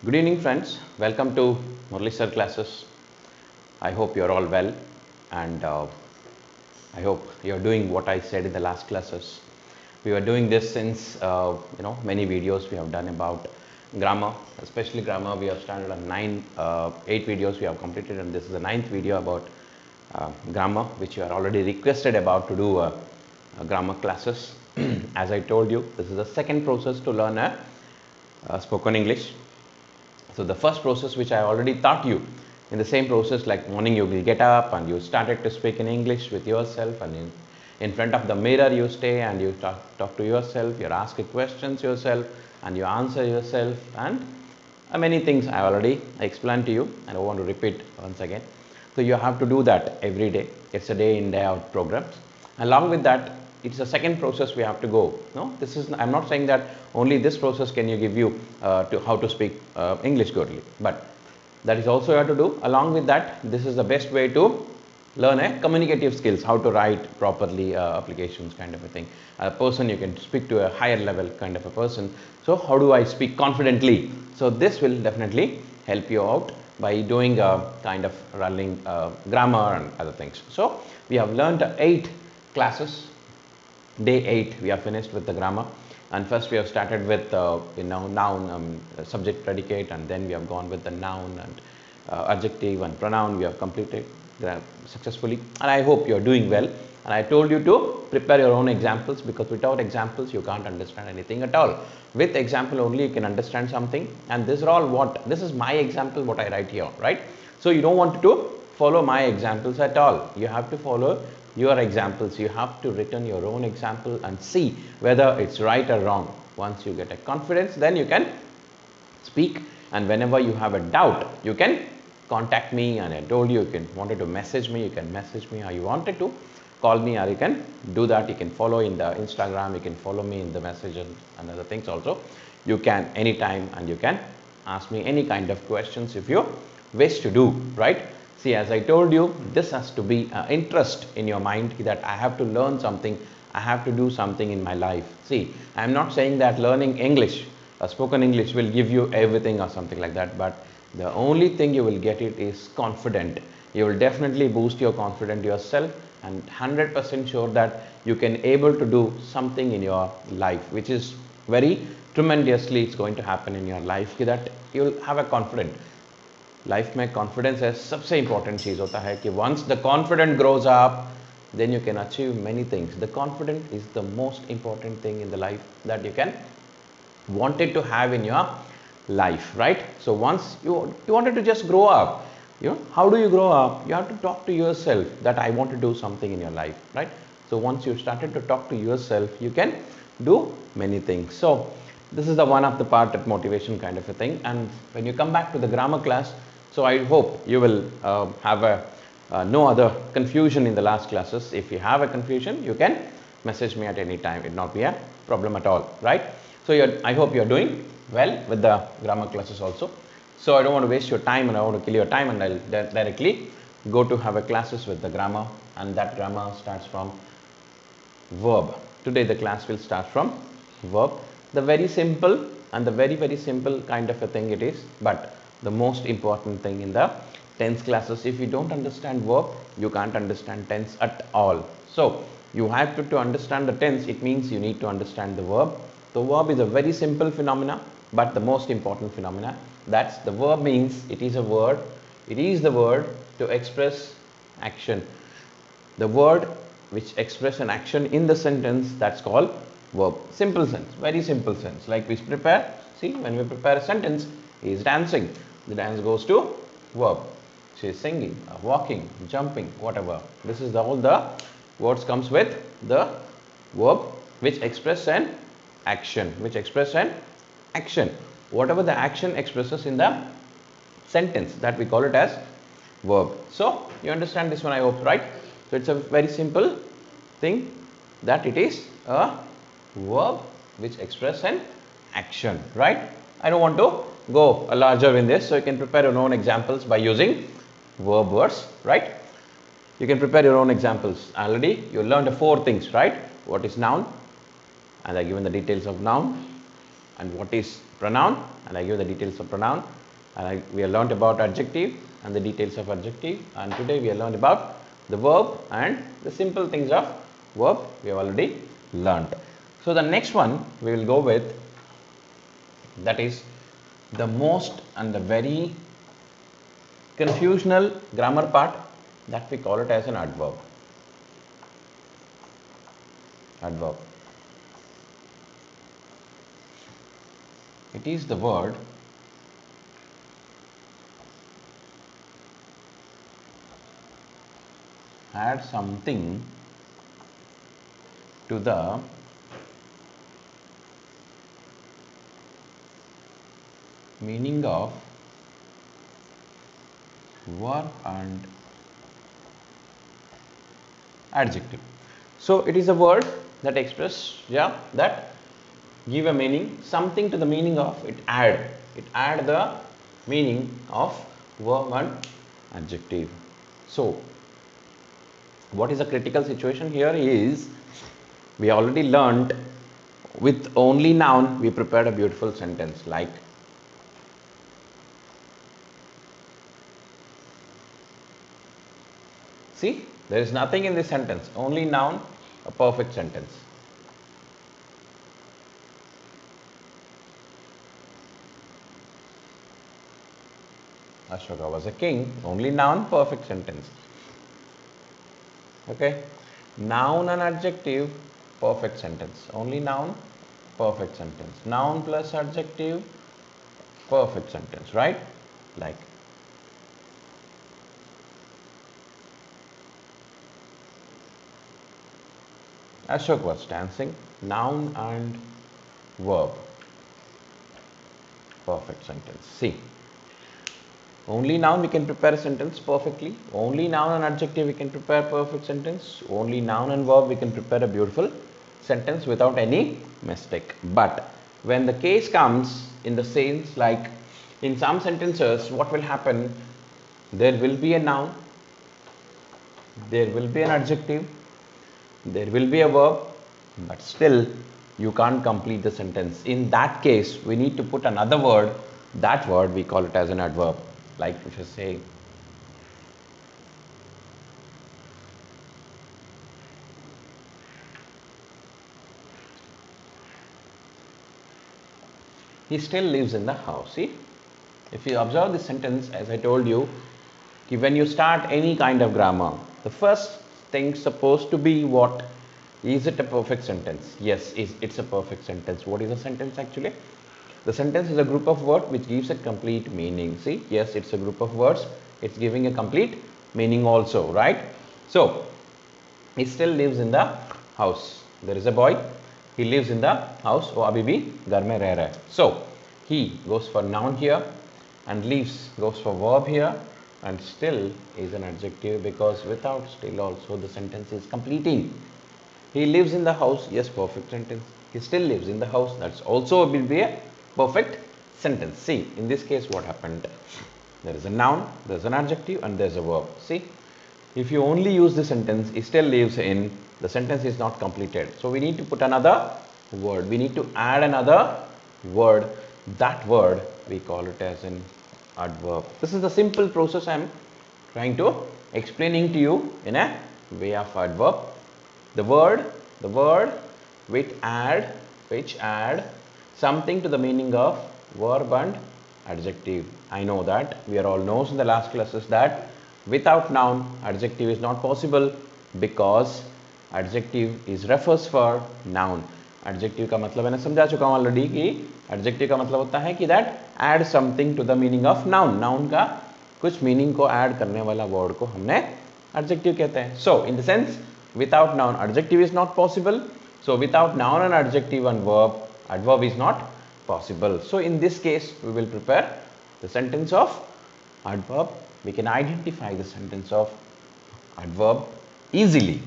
Good evening, friends. Welcome to Murali sir classes. I hope you're all well, and I hope you're doing what I said in the last classes. We were doing this since many videos we have done about grammar, especially grammar. We have started on 8 videos we have completed, and this is the 9th video about grammar, which you are already requested about to do grammar classes. As I told you, this is the second process to learn spoken English. So the first process which I already taught you, in the same process, like morning you will get up and you started to speak in English with yourself, and in front of the mirror you stay and you talk to yourself, you're asking questions yourself and you answer yourself, and many things I already explained to you and I want to repeat once again. So you have to do that every day. It's a day in day out programs. Along with that, it's a second process we have to go. No, this is, I'm not saying that only this process can you give you to how to speak English goodly, but that is also you have to do. Along with that, this is the best way to learn a communicative skills, how to write properly, applications kind of a thing. A person you can speak to a higher level kind of a person. So how do I speak confidently? So this will definitely help you out by doing a kind of running grammar and other things. So we have learned 8 classes. Day 8 we are finished with the grammar, and first we have started with noun, subject, predicate, and then we have gone with the noun and adjective and pronoun. We have completed successfully, and I hope you are doing well. And I told you to prepare your own examples, because without examples you can't understand anything at all. With example only you can understand something, and this is my example what I write here, right? So you don't want to follow my examples at all. You have to follow your examples. You have to return your own example and see whether it's right or wrong. Once you get a confidence, then you can speak, and whenever you have a doubt you can contact me. And I told you, wanted to message me, you can message me, or you wanted to call me, or you can do that. You can follow in the Instagram, you can follow me in the messages and other things also. You can anytime, and you can ask me any kind of questions if you wish to do, right? See, as I told you, this has to be interest in your mind, that I have to learn something, I have to do something in my life. See, I am not saying that learning English, spoken English will give you everything or something like that, but the only thing you will get it is confident. You will definitely boost your confidence yourself, and 100% sure that you can able to do something in your life, which is very tremendously it's going to happen in your life, that you will have a confidence. Life में confidence है सबसे important चीज़ होता है कि once the confident grows up then you can achieve many things. The confidence is the most important thing in the life that you can wanted to have in your life, right? So once you wanted to just grow up, how do you grow up? You have to talk to yourself that I want to do something in your life, right? So once you started to talk to yourself, you can do many things. So this is the one of the part of motivation kind of a thing. And when you come back to the grammar class, so I hope you will have no other confusion in the last classes. If you have a confusion, you can message me at any time. It will not be a problem at all, right? So I hope you are doing well with the grammar classes also. So I don't want to waste your time, and I want to kill your time, and I'll directly go to have a classes with the grammar, and that grammar starts from verb. Today the class will start from verb. The very simple and the very simple kind of a thing it is, but the most important thing in the tense classes. If you don't understand verb, you can't understand tense at all. So you have to understand the tense. It means you need to understand the verb. The verb is a very simple phenomena, but the most important phenomena. That's the verb means it is a word. It is the word to express action. The word which express an action in the sentence, that's called verb. Simple sense, very simple sense. Like we prepare, see, when we prepare a sentence, he is dancing, the dance goes to verb. She is singing, walking, jumping, whatever. This is all the words comes with the verb which express an action, whatever the action expresses in the sentence, that we call it as verb. So you understand this one, I hope, right? So it's a very simple thing, that it is a verb which express an action, right? I don't want to go larger in this, so you can prepare your own examples by using verb words, right? You can prepare your own examples. Already you learned 4 things, right? What is noun, and I given the details of noun. and what is pronoun, and I give the details of pronoun, and we have learned about adjective and the details of adjective, and today we have learned about the verb and the simple things of verb we have already learned. So the next one we will go with, that is the most and the very confusional grammar part, that we call it as an adverb. Adverb. It is the word add something to the meaning of verb and adjective. So it is a word that express, that give a meaning, something to the meaning of, it add the meaning of verb and adjective. So what is a critical situation here is, we already learned with only noun we prepared a beautiful sentence like, see, there is nothing in this sentence, only noun, a perfect sentence. Ashoka was a king, only noun, perfect sentence. Okay, noun and adjective, perfect sentence. Only noun, perfect sentence. Noun plus adjective, perfect sentence, right? Like, Ashok was dancing, noun and verb, perfect sentence. See, only noun we can prepare a sentence perfectly. Only noun and adjective we can prepare perfect sentence. Only noun and verb we can prepare a beautiful sentence without any mistake. But when the case comes in the sense, like in some sentences, what will happen? There will be a noun, there will be an adjective, there will be a verb, but still you can't complete the sentence. In that case, we need to put another word. That word we call it as an adverb. Like if you say, he still lives in the house. See, if you observe this sentence, as I told you, when you start any kind of grammar, the first thing supposed to be what? Is it a perfect sentence? Yes, it's a perfect sentence. What is a sentence actually? The sentence is a group of words which gives a complete meaning. See, yes, it's a group of words. It's giving a complete meaning also, right? So, he still lives in the house. There is a boy. He lives in the house. Oh, abhi bhi ghar mein reh raha hai. So, he goes for noun here, and lives goes for verb here, and still is an adjective, because without still also the sentence is completing. He lives in the house. Yes, perfect sentence. He still lives in the house. That's also will be a perfect sentence. See, in this case what happened? There is a noun, there is an adjective, and there is a verb. See, if you only use the sentence, he still lives in, the sentence is not completed. So we need to put another word. We need to add another word. That word we call it as an adverb. This is the simple process I am trying to explaining to you in a way of adverb. The word which add something to the meaning of verb and adjective. I know that we are all knows in the last classes that without noun adjective is not possible, because adjective is refers for noun. Adjective का मतलब मैंने समझा चुका हूँ already कि adjective का मतलब होता है कि that add something to the meaning of noun. Noun का कुछ meaning को add करने वाला word को हमने adjective कहते हैं. So in the sense, without noun adjective is not possible. So without noun and adjective and verb, adverb is not possible. So in this case we will prepare the sentence of adverb. We can identify the sentence of adverb easily.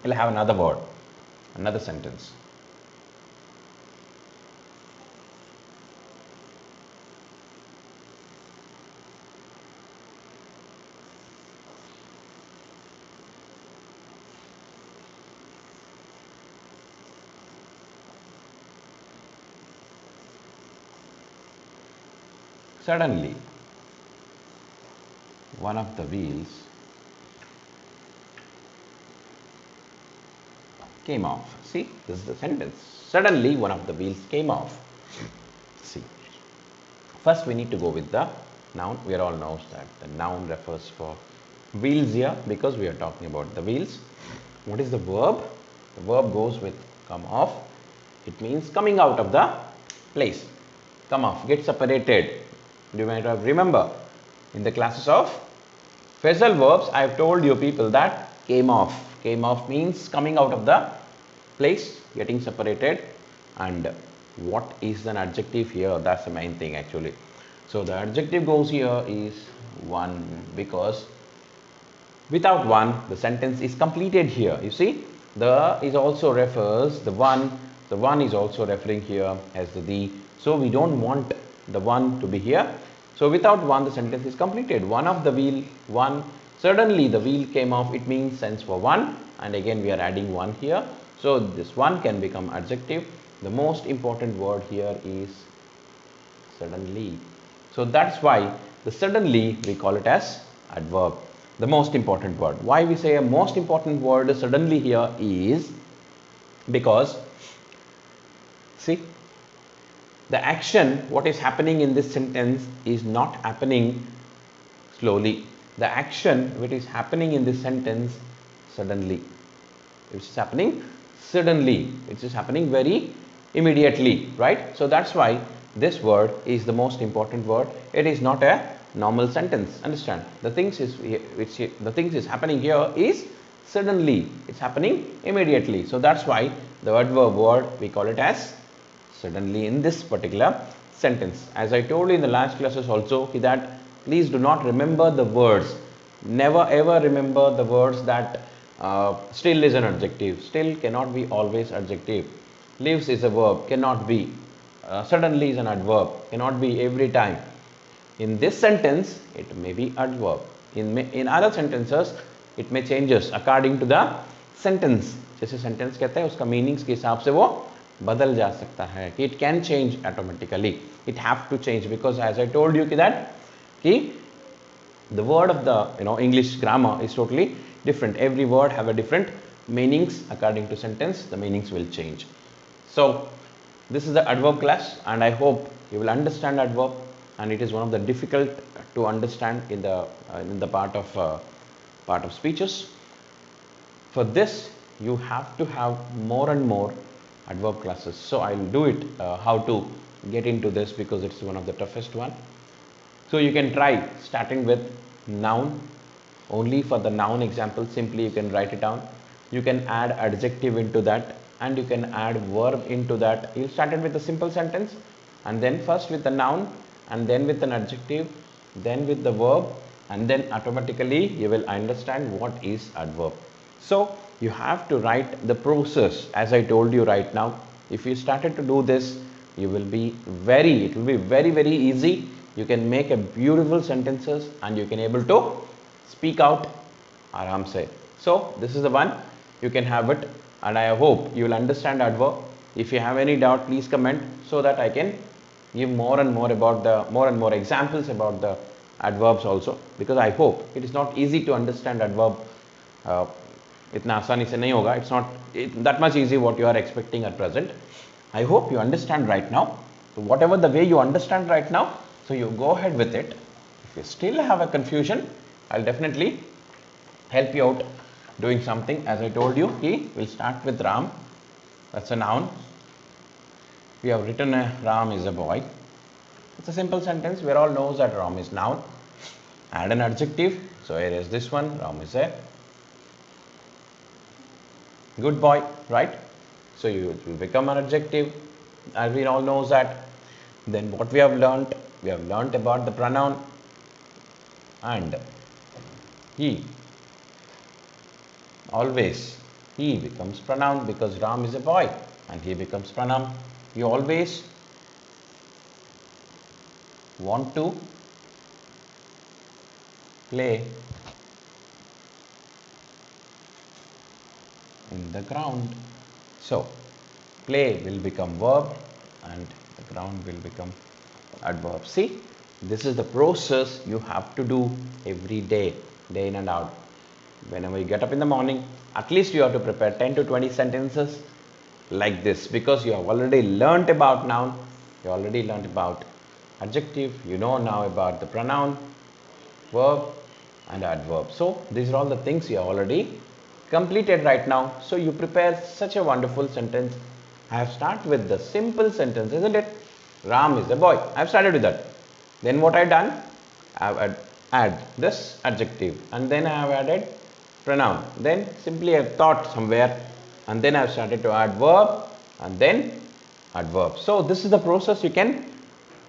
We'll have another word, another sentence. Suddenly, one of the wheels came off. See, this is the sentence. Suddenly, one of the wheels came off. See, first we need to go with the noun. We all know that the noun refers for wheels here because we are talking about the wheels. What is the verb? The verb goes with come off. It means coming out of the place. Come off, get separated. You might have remember in the classes of phrasal verbs, I have told you people that came off. Came off means coming out of the place, getting separated. And what is an adjective here? That's the main thing actually. So the adjective goes here is one, because without one the sentence is completed here. You see, the is also refers the one is also referring here as the. So we don't want the one to be here. So without one the sentence is completed. One of the wheel, one, suddenly the wheel came off. It means sense for one, and again we are adding one here. So this one can become adjective. The most important word here is suddenly. So that's why the suddenly we call it as adverb. The most important word. Why we say a most important word suddenly here is because, see, the action, what is happening in this sentence is not happening slowly. The action which is happening in this sentence suddenly. It is happening suddenly. It is happening very immediately, right? So that's why this word is the most important word. It is not a normal sentence. Understand? The things is happening here is suddenly. It's happening immediately. So that's why the adverb word we call it as suddenly in this particular sentence. As I told you in the last classes also, that please do not remember the words. Never ever remember the words that still is an adjective. Still cannot be always adjective. Lives is a verb, cannot be. Suddenly is an adverb, cannot be every time. In this sentence, it may be adverb. In other sentences, it may changes according to the sentence. जैसे sentence कहते हैं उसका meanings के हिसाब से वो बदल जा सकता है. It can change automatically. It have to change because as I told you that the word of the English grammar is totally different. Every word have a different meanings according to sentence. The meanings will change. So this is the adverb class, and I hope you will understand adverb. And it is one of the difficult to understand in the part of speeches. For this, you have to have more and more adverb classes. So I will do it how to get into this because it's one of the toughest one. So you can try starting with noun. Only for the noun example, simply you can write it down. You can add adjective into that, and you can add verb into that. You started with a simple sentence, and then first with the noun, and then with an adjective, then with the verb, and then automatically you will understand what is adverb. So you have to write the process as I told you right now. If you started to do this, it will be very easy. You can make a beautiful sentences and you can able to speak out aram se. So this is the one, you can have it, and I hope you will understand adverb. If you have any doubt, please comment so that I can give more and more examples about the adverbs also, because I hope it is not easy to understand adverb. इतना आसानी से नहीं होगा. It's not that much easy what you are expecting at present. I hope you understand right now. So whatever the way you understand right now, so you go ahead with it. If you still have a confusion, I'll definitely help you out doing something. As I told you, we'll start with Ram. That's a noun. We have written Ram is a boy. It's a simple sentence. We all knows that Ram is noun. Add an adjective. So here is this one. Ram is a good boy, right? So you will become an adjective, as we all knows that. Then what we have learnt about the pronoun, and he always, he becomes pronoun because Ram is a boy and he becomes pronoun. You always want to play in the ground. So play will become verb and the ground will become adverb. See, This is the process you have to do every day, day in and out. Whenever you get up in the morning, at least you have to prepare 10 to 20 sentences like this, because you have already learnt about noun, you already learnt about adjective, you know now about the pronoun, verb and adverb. So these are all the things you have already completed right now. So you prepare such a wonderful sentence. I have started with the simple sentence, isn't it? Ram is a boy. I have started with that. Then what I have done? I have add this adjective, and then I have added pronoun. Then simply I have thought somewhere, and then I have started to add verb and then adverb. So this is the process. You can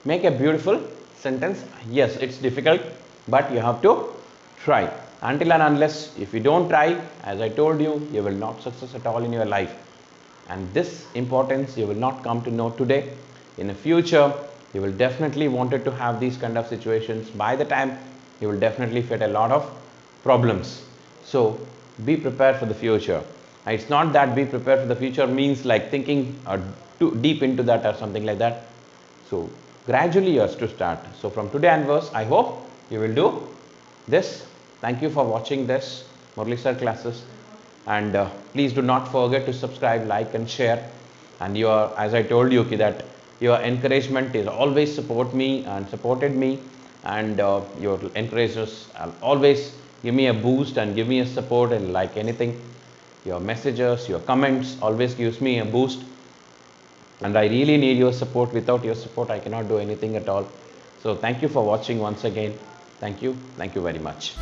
make a beautiful sentence. Yes, it's difficult, but you have to try. Until and unless if you don't try, as I told you, you will not success at all in your life. And this importance you will not come to know today. In the future, you will definitely wanted to have these kind of situations. By the time, you will definitely face a lot of problems. So be prepared for the future. It's not that be prepared for the future means like thinking too deep into that or something like that. So gradually you have to start. So from today onwards, I hope you will do this. Thank you for watching this Murali sir classes, and please do not forget to subscribe, like and share. And as I told you that your encouragement is always support me and supported me, and your encouragers always give me a boost and give me a support, and like anything, your messages, your comments always gives me a boost, and I really need your support. Without your support, I cannot do anything at all. So thank you for watching once again. Thank you very much.